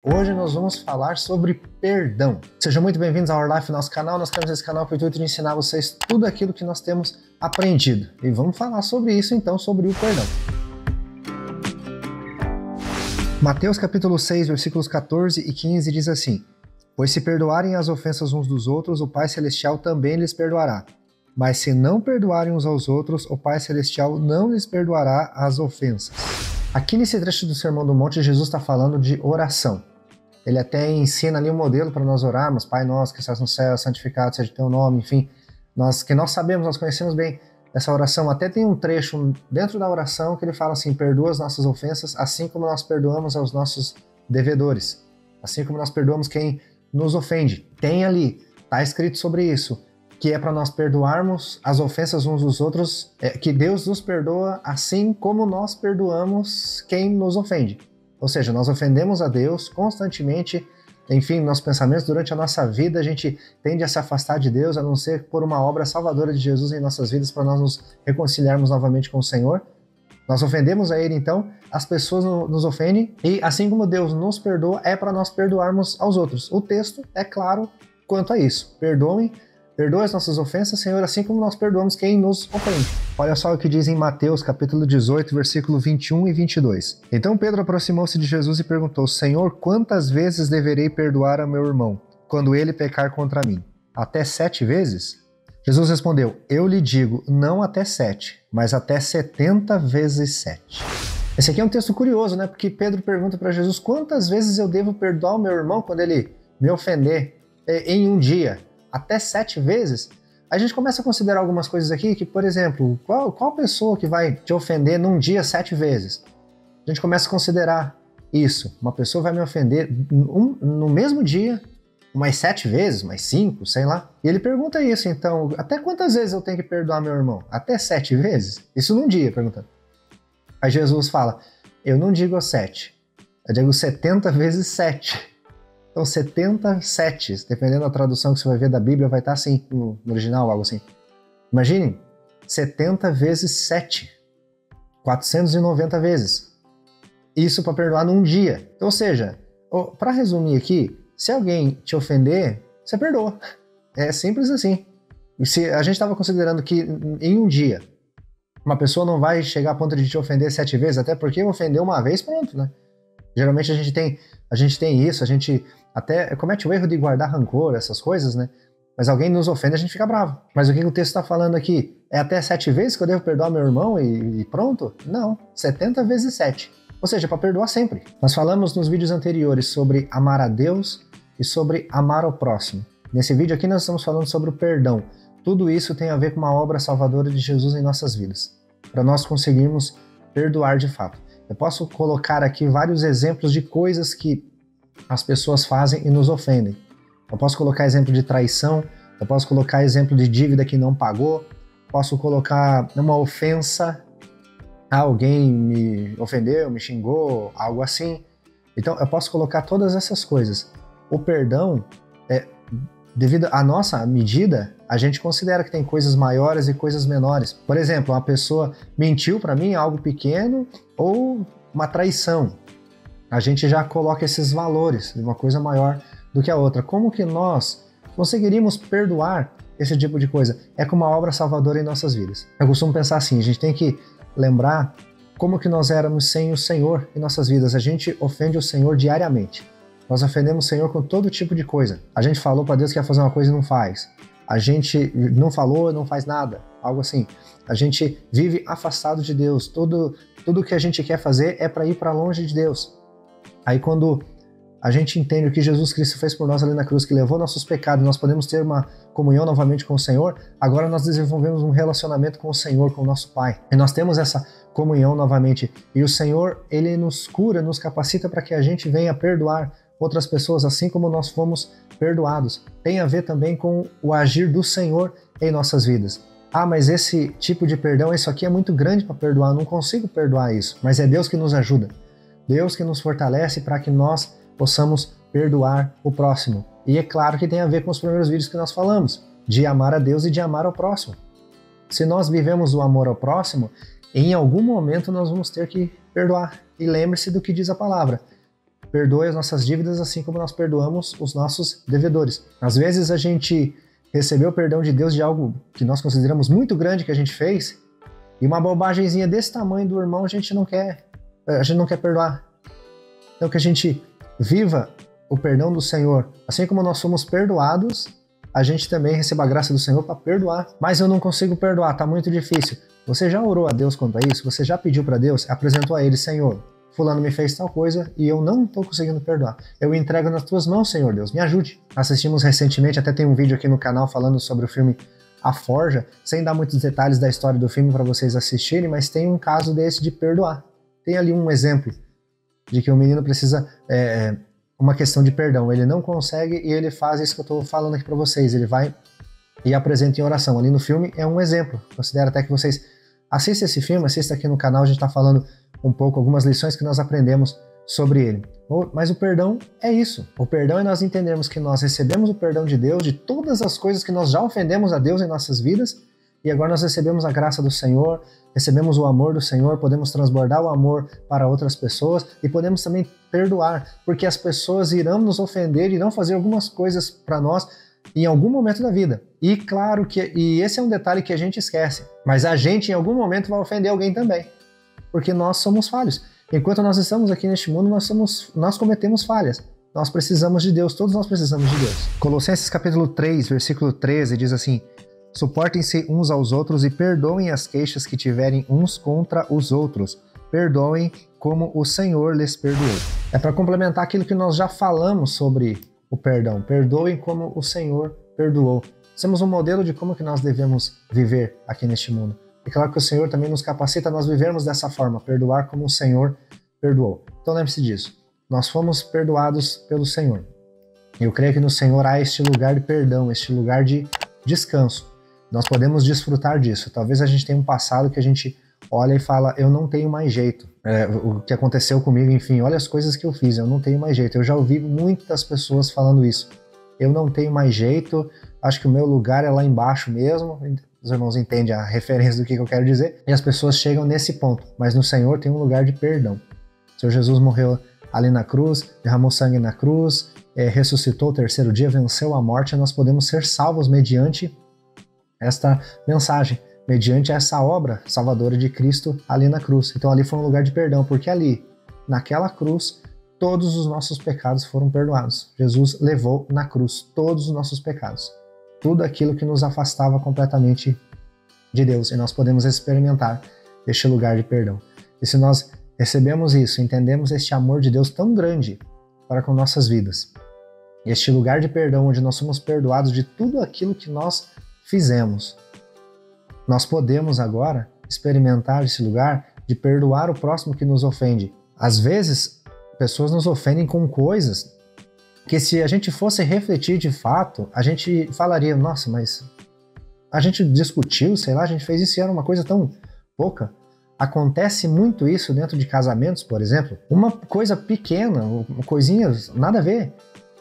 Hoje nós vamos falar sobre perdão. Sejam muito bem-vindos ao Our Life, nosso canal. Nós temos esse canal com o intuito de ensinar vocês tudo aquilo que nós temos aprendido. E vamos falar sobre isso então, sobre o perdão. Mateus capítulo 6, versículos 14 e 15 diz assim: Pois se perdoarem as ofensas uns dos outros, o Pai Celestial também lhes perdoará. Mas se não perdoarem uns aos outros, o Pai Celestial não lhes perdoará as ofensas. Aqui nesse trecho do Sermão do Monte, Jesus está falando de oração. Ele até ensina ali um modelo para nós orarmos: Pai nosso que estás no céu, santificado seja o teu nome, enfim. Nós sabemos, nós conhecemos bem essa oração. Até tem um trecho dentro da oração que ele fala assim: perdoa as nossas ofensas, assim como nós perdoamos aos nossos devedores. Assim como nós perdoamos quem nos ofende. Tem ali, está escrito sobre isso, que é para nós perdoarmos as ofensas uns dos outros, que Deus nos perdoa assim como nós perdoamos quem nos ofende. Ou seja, nós ofendemos a Deus constantemente, enfim, nossos pensamentos durante a nossa vida, a gente tende a se afastar de Deus, a não ser por uma obra salvadora de Jesus em nossas vidas para nós nos reconciliarmos novamente com o Senhor. Nós ofendemos a Ele, então, as pessoas nos ofendem, e assim como Deus nos perdoa, é para nós perdoarmos aos outros. O texto é claro quanto a isso. Perdoe as nossas ofensas, Senhor, assim como nós perdoamos quem nos ofende. Olha só o que diz em Mateus, capítulo 18, versículo 21 e 22. Então Pedro aproximou-se de Jesus e perguntou: Senhor, quantas vezes deverei perdoar a meu irmão, quando ele pecar contra mim? Até 7 vezes? Jesus respondeu: Eu lhe digo, não até 7, mas até 70 vezes 7. Esse aqui é um texto curioso, né? Porque Pedro pergunta para Jesus: quantas vezes eu devo perdoar o meu irmão quando ele me ofender em um dia? Até 7 vezes? A gente começa a considerar algumas coisas aqui que, por exemplo, qual pessoa que vai te ofender num dia 7 vezes? A gente começa a considerar isso. Uma pessoa vai me ofender no mesmo dia, umas 7 vezes, mais 5, sei lá. E ele pergunta isso, então, até quantas vezes eu tenho que perdoar meu irmão? Até 7 vezes? Isso num dia, perguntando. Aí Jesus fala: eu não digo 7, eu digo 70 vezes 7. Então 70 setes, dependendo da tradução que você vai ver da Bíblia, vai estar assim, no original, algo assim. Imaginem, 70 vezes 7, 490 vezes. Isso para perdoar num dia. Ou seja, para resumir aqui, se alguém te ofender, você perdoa. É simples assim. E se a gente estava considerando que em um dia uma pessoa não vai chegar a ponto de te ofender 7 vezes, até porque ofendeu uma vez, pronto, né? Geralmente a gente tem isso, a gente até comete o erro de guardar rancor, essas coisas, né? Mas alguém nos ofende, a gente fica bravo. Mas o que o texto está falando aqui? É até 7 vezes que eu devo perdoar meu irmão e pronto? Não, 70 vezes 7. Ou seja, para perdoar sempre. Nós falamos nos vídeos anteriores sobre amar a Deus e sobre amar ao próximo. Nesse vídeo aqui nós estamos falando sobre o perdão. Tudo isso tem a ver com uma obra salvadora de Jesus em nossas vidas, para nós conseguirmos perdoar de fato. Eu posso colocar aqui vários exemplos de coisas que as pessoas fazem e nos ofendem. Eu posso colocar exemplo de traição, eu posso colocar exemplo de dívida que não pagou, posso colocar uma ofensa, alguém me ofendeu, me xingou, algo assim. Então eu posso colocar todas essas coisas. O perdão, devido à nossa medida, a gente considera que tem coisas maiores e coisas menores. Por exemplo, uma pessoa mentiu para mim, algo pequeno, ou uma traição. A gente já coloca esses valores de uma coisa maior do que a outra. Como que nós conseguiríamos perdoar esse tipo de coisa? É com uma obra salvadora em nossas vidas. Eu costumo pensar assim: a gente tem que lembrar como que nós éramos sem o Senhor em nossas vidas. A gente ofende o Senhor diariamente. Nós ofendemos o Senhor com todo tipo de coisa. A gente falou para Deus que ia fazer uma coisa e não faz. A gente não falou e não faz nada, algo assim. A gente vive afastado de Deus. Tudo que a gente quer fazer é para ir para longe de Deus. Aí quando a gente entende o que Jesus Cristo fez por nós ali na cruz, que levou nossos pecados, nós podemos ter uma comunhão novamente com o Senhor, agora nós desenvolvemos um relacionamento com o Senhor, com o nosso Pai. E nós temos essa comunhão novamente. E o Senhor, Ele nos cura, nos capacita para que a gente venha perdoar outras pessoas, assim como nós fomos perdoados. Tem a ver também com o agir do Senhor em nossas vidas. Ah, mas esse tipo de perdão, isso aqui é muito grande para perdoar, não consigo perdoar isso. Mas é Deus que nos ajuda. Deus que nos fortalece para que nós possamos perdoar o próximo. E é claro que tem a ver com os primeiros vídeos que nós falamos, de amar a Deus e de amar ao próximo. Se nós vivemos o amor ao próximo, em algum momento nós vamos ter que perdoar. E lembre-se do que diz a palavra: perdoe as nossas dívidas assim como nós perdoamos os nossos devedores. Às vezes a gente recebeu o perdão de Deus de algo que nós consideramos muito grande que a gente fez, e uma bobagemzinha desse tamanho do irmão a gente não quer perdoar. Então que a gente viva o perdão do Senhor. Assim como nós somos perdoados, a gente também receba a graça do Senhor para perdoar. Mas eu não consigo perdoar, tá muito difícil. Você já orou a Deus quanto a isso? Você já pediu para Deus? Apresentou a Ele, Senhor, fulano me fez tal coisa e eu não estou conseguindo perdoar. Eu entrego nas tuas mãos, Senhor Deus, me ajude. Assistimos recentemente, até tem um vídeo aqui no canal falando sobre o filme A Forja, sem dar muitos detalhes da história do filme para vocês assistirem, mas tem um caso desse de perdoar. Tem ali um exemplo de que o menino precisa uma questão de perdão. Ele não consegue e ele faz isso que eu estou falando aqui para vocês. Ele vai e apresenta em oração. Ali no filme é um exemplo. Considero até que vocês assistam esse filme, assistam aqui no canal, a gente está falando um pouco, algumas lições que nós aprendemos sobre ele. Mas o perdão é isso. O perdão é nós entendermos que nós recebemos o perdão de Deus de todas as coisas que nós já ofendemos a Deus em nossas vidas, e agora nós recebemos a graça do Senhor, recebemos o amor do Senhor, podemos transbordar o amor para outras pessoas e podemos também perdoar, porque as pessoas irão nos ofender, irão fazer algumas coisas para nós em algum momento da vida. E claro que esse é um detalhe que a gente esquece, mas a gente em algum momento vai ofender alguém também, porque nós somos falhos. Enquanto nós estamos aqui neste mundo, nós cometemos falhas. Nós precisamos de Deus, todos nós precisamos de Deus. Colossenses capítulo 3, versículo 13 diz assim: suportem-se uns aos outros e perdoem as queixas que tiverem uns contra os outros. Perdoem como o Senhor lhes perdoou. É para complementar aquilo que nós já falamos sobre o perdão. Perdoem como o Senhor perdoou. Temos um modelo de como que nós devemos viver aqui neste mundo. É claro que o Senhor também nos capacita a nós vivermos dessa forma, perdoar como o Senhor perdoou. Então lembre-se disso. Nós fomos perdoados pelo Senhor. Eu creio que no Senhor há este lugar de perdão, este lugar de descanso. Nós podemos desfrutar disso. Talvez a gente tenha um passado que a gente olha e fala, eu não tenho mais jeito. O que aconteceu comigo, enfim, olha as coisas que eu fiz, eu não tenho mais jeito. Eu já ouvi muitas pessoas falando isso. Eu não tenho mais jeito, acho que o meu lugar é lá embaixo mesmo. Os irmãos entendem a referência do que eu quero dizer. E as pessoas chegam nesse ponto. Mas no Senhor tem um lugar de perdão. O Senhor Jesus morreu ali na cruz, derramou sangue na cruz, ressuscitou o terceiro dia, venceu a morte, e nós podemos ser salvos mediante esta mensagem, mediante essa obra salvadora de Cristo ali na cruz. Então ali foi um lugar de perdão, porque ali, naquela cruz, todos os nossos pecados foram perdoados. Jesus levou na cruz todos os nossos pecados. Tudo aquilo que nos afastava completamente de Deus, e nós podemos experimentar este lugar de perdão. E se nós recebemos isso, entendemos este amor de Deus tão grande para com nossas vidas, este lugar de perdão onde nós somos perdoados de tudo aquilo que nós fizemos, nós podemos agora experimentar esse lugar de perdoar o próximo que nos ofende. Às vezes, pessoas nos ofendem com coisas que, se a gente fosse refletir de fato, a gente falaria, nossa, mas a gente discutiu, sei lá, a gente fez isso e era uma coisa tão pouca. Acontece muito isso dentro de casamentos, por exemplo. Uma coisa pequena, coisinhas, nada a ver,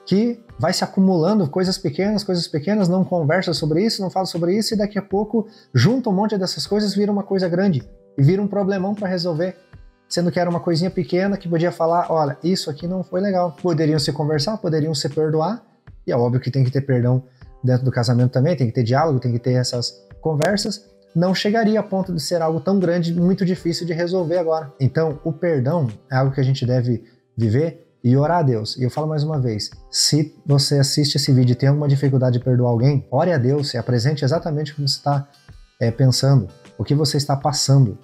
que vai se acumulando, coisas pequenas, não conversa sobre isso, não fala sobre isso, e daqui a pouco junta um monte dessas coisas, vira uma coisa grande, e vira um problemão para resolver. Sendo que era uma coisinha pequena que podia falar, olha, isso aqui não foi legal. Poderiam se conversar, poderiam se perdoar, e é óbvio que tem que ter perdão dentro do casamento também, tem que ter diálogo, tem que ter essas conversas. Não chegaria a ponto de ser algo tão grande, muito difícil de resolver agora. Então, o perdão é algo que a gente deve viver e orar a Deus. E eu falo mais uma vez, se você assiste esse vídeo e tem alguma dificuldade de perdoar alguém, ore a Deus e apresente exatamente o que você está pensando, o que você está passando.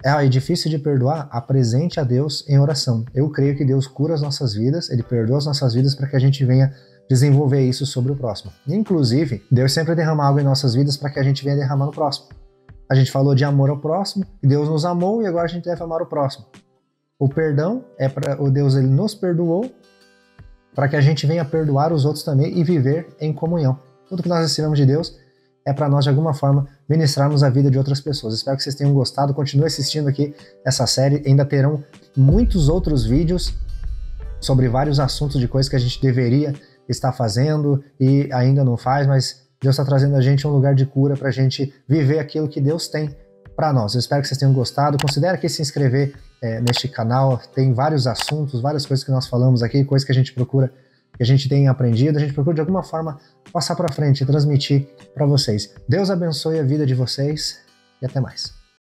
É difícil de perdoar? Apresente a Deus em oração. Eu creio que Deus cura as nossas vidas, Ele perdoa as nossas vidas para que a gente venha desenvolver isso sobre o próximo. Inclusive, Deus sempre derrama algo em nossas vidas para que a gente venha derramar no próximo. A gente falou de amor ao próximo, Deus nos amou e agora a gente deve amar o próximo. O perdão é para o Deus, Ele nos perdoou para que a gente venha perdoar os outros também e viver em comunhão. Tudo que nós recebemos de Deus é para nós, de alguma forma, ministrarmos a vida de outras pessoas. Espero que vocês tenham gostado. Continue assistindo aqui essa série. Ainda terão muitos outros vídeos sobre vários assuntos de coisas que a gente deveria estar fazendo e ainda não faz, mas Deus está trazendo a gente um lugar de cura para a gente viver aquilo que Deus tem para nós. Eu espero que vocês tenham gostado. Considere aqui se inscrever neste canal. Tem vários assuntos, várias coisas que nós falamos aqui, coisas que a gente procura, que a gente tem aprendido, a gente procura de alguma forma passar para frente e transmitir para vocês. Deus abençoe a vida de vocês e até mais.